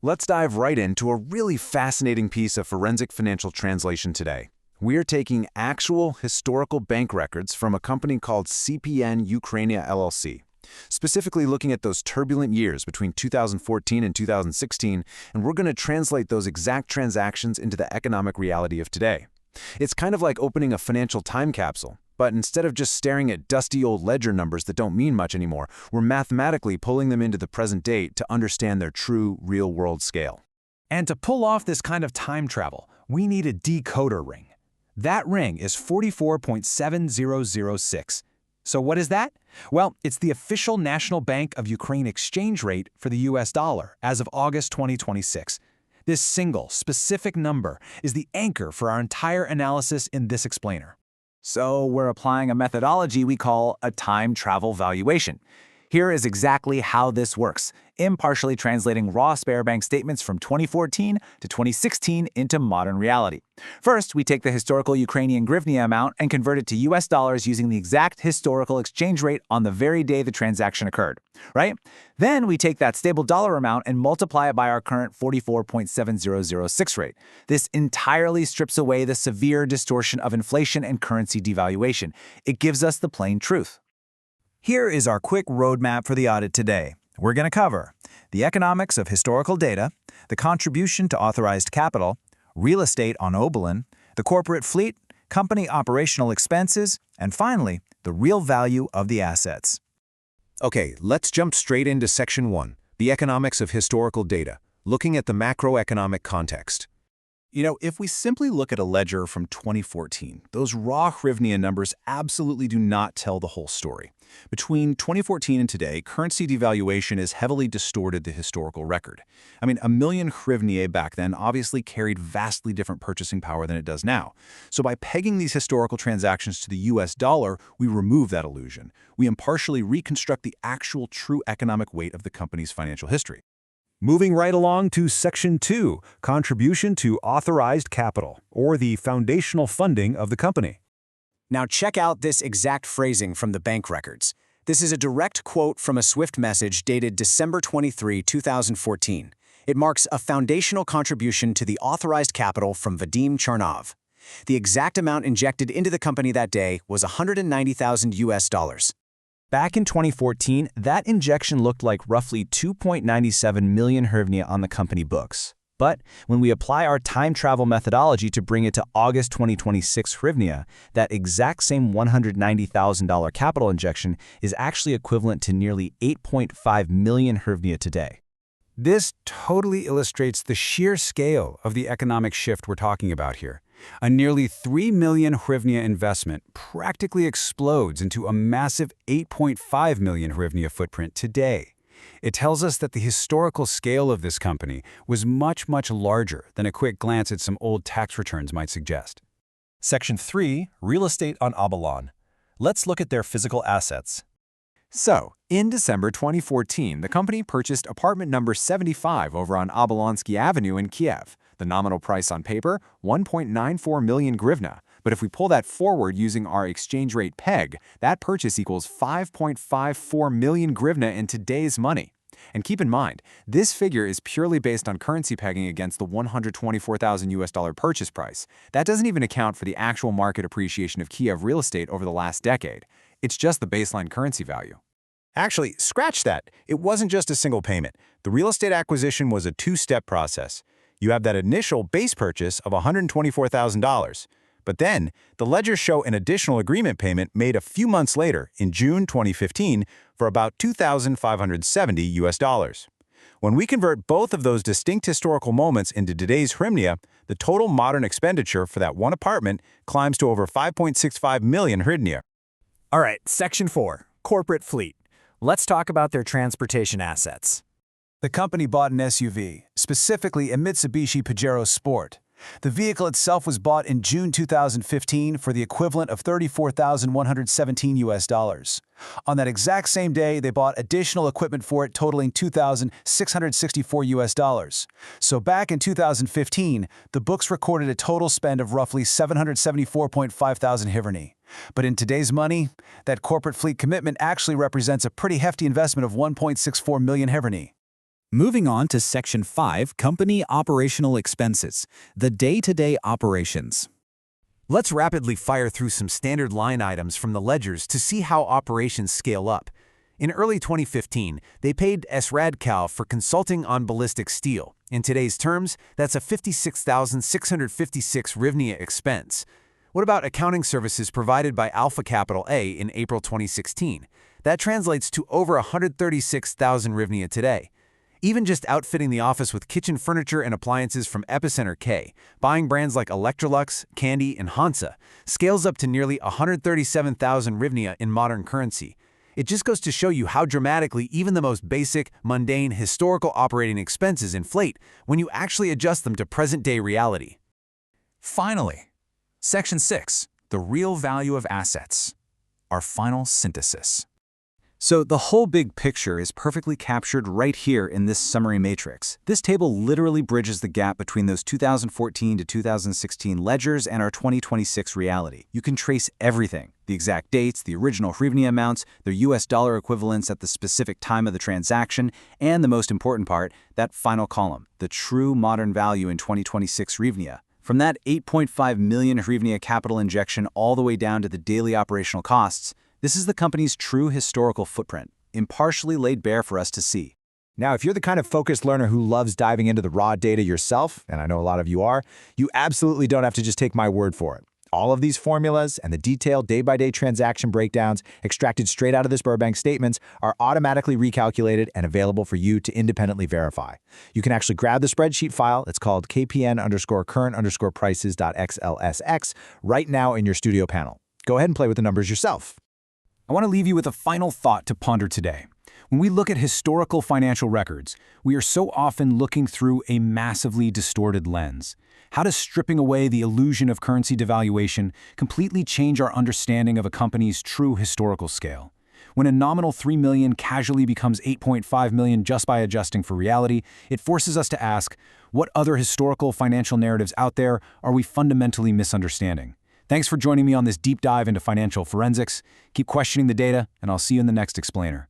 Let's dive right into a really fascinating piece of forensic financial translation today. We are taking actual historical bank records from a company called CPN UKRAINE LLC, specifically looking at those turbulent years between 2014 and 2016, and we're going to translate those exact transactions into the economic reality of today. It's kind of like opening a financial time capsule, but instead of just staring at dusty old ledger numbers that don't mean much anymore, we're mathematically pulling them into the present date to understand their true, real-world scale. And to pull off this kind of time travel, we need a decoder ring. That ring is 44.7006. So what is that? Well, it's the official National Bank of Ukraine exchange rate for the US dollar as of August 2026. This single, specific number is the anchor for our entire analysis in this explainer. So we're applying a methodology we call a time travel valuation. Here is exactly how this works, impartially translating raw spare bank statements from 2014 to 2016 into modern reality. First, we take the historical Ukrainian hryvnia amount and convert it to US dollars using the exact historical exchange rate on the very day the transaction occurred, right? Then we take that stable dollar amount and multiply it by our current 44.7006 rate. This entirely strips away the severe distortion of inflation and currency devaluation. It gives us the plain truth. Here is our quick roadmap for the audit today. We're going to cover the economics of historical data, the contribution to authorized capital, real estate on Oberlin, the corporate fleet, company operational expenses, and finally, the real value of the assets. Okay, let's jump straight into Section 1, the economics of historical data, looking at the macroeconomic context. If we simply look at a ledger from 2014, those raw hryvnia numbers absolutely do not tell the whole story. Between 2014 and today, currency devaluation has heavily distorted the historical record. A million hryvnia back then obviously carried vastly different purchasing power than it does now. So by pegging these historical transactions to the US dollar, we remove that illusion. We impartially reconstruct the actual true economic weight of the company's financial history. Moving right along to Section 2, Contribution to Authorized Capital, or the foundational funding of the company. Now check out this exact phrasing from the bank records. This is a direct quote from a SWIFT message dated December 23, 2014. It marks a foundational contribution to the authorized capital from Vadim Charnov. The exact amount injected into the company that day was $190,000 US. Back in 2014, that injection looked like roughly 2.97 million hryvnia on the company books. But when we apply our time travel methodology to bring it to August 2026 hryvnia, that exact same $190,000 capital injection is actually equivalent to nearly 8.5 million hryvnia today. This totally illustrates the sheer scale of the economic shift we're talking about here. A nearly 3 million hryvnia investment practically explodes into a massive 8.5 million hryvnia footprint today. It tells us that the historical scale of this company was much, much larger than a quick glance at some old tax returns might suggest. Section 3, Real Estate on Oberlin. Let's look at their physical assets. So, in December 2014, the company purchased apartment number 75 over on Obolonsky Avenue in Kiev. The nominal price on paper, 1.94 million hryvnia. But if we pull that forward using our exchange rate peg, that purchase equals 5.54 million hryvnia in today's money. And keep in mind, this figure is purely based on currency pegging against the $124,000 US purchase price. That doesn't even account for the actual market appreciation of Kiev real estate over the last decade. It's just the baseline currency value. Actually, scratch that. It wasn't just a single payment. The real estate acquisition was a two-step process. You have that initial base purchase of $124,000. But then, the ledgers show an additional agreement payment made a few months later, in June 2015, for about $2,570 US. When we convert both of those distinct historical moments into today's hryvnia, the total modern expenditure for that one apartment climbs to over 5.65 million hryvnia. All right, Section 4, Corporate Fleet. Let's talk about their transportation assets. The company bought an SUV, specifically a Mitsubishi Pajero Sport. The vehicle itself was bought in June 2015 for the equivalent of $34,117 US. On that exact same day, they bought additional equipment for it totaling $2,664 US. So back in 2015, the books recorded a total spend of roughly 774.5 thousand hryvnia. But in today's money, that corporate fleet commitment actually represents a pretty hefty investment of 1.64 million hryvnia. Moving on to Section 5, Company Operational Expenses, the day-to-day operations. Let's rapidly fire through some standard line items from the ledgers to see how operations scale up. In early 2015, they paid Radcal for consulting on ballistic steel. In today's terms, that's a 56,656 hryvnia expense. What about accounting services provided by Alpha Capital A in April 2016? That translates to over 136,000 hryvnia today. Even just outfitting the office with kitchen furniture and appliances from Epicenter K, buying brands like Electrolux, Candy, and Hansa, scales up to nearly 137,000 hryvnia in modern currency. It just goes to show you how dramatically even the most basic, mundane, historical operating expenses inflate when you actually adjust them to present-day reality. Finally, Section 6, the real value of assets. Our final synthesis. So the whole big picture is perfectly captured right here in this summary matrix. This table literally bridges the gap between those 2014 to 2016 ledgers and our 2026 reality. You can trace everything: the exact dates, the original hryvnia amounts, their US dollar equivalents at the specific time of the transaction, and the most important part, that final column, the true modern value in 2026 hryvnia. From that 8.5 million hryvnia capital injection all the way down to the daily operational costs, this is the company's true historical footprint, impartially laid bare for us to see. Now, if you're the kind of focused learner who loves diving into the raw data yourself, and I know a lot of you are, you absolutely don't have to just take my word for it. All of these formulas and the detailed day-by-day transaction breakdowns extracted straight out of the Sberbank statements are automatically recalculated and available for you to independently verify. You can actually grab the spreadsheet file. It's called KPN_current_prices.xlsx right now in your studio panel. Go ahead and play with the numbers yourself. I want to leave you with a final thought to ponder today. When we look at historical financial records, we are so often looking through a massively distorted lens. How does stripping away the illusion of currency devaluation completely change our understanding of a company's true historical scale? When a nominal 3 million casually becomes 8.5 million just by adjusting for reality, it forces us to ask, what other historical financial narratives out there are we fundamentally misunderstanding? Thanks for joining me on this deep dive into financial forensics. Keep questioning the data, and I'll see you in the next explainer.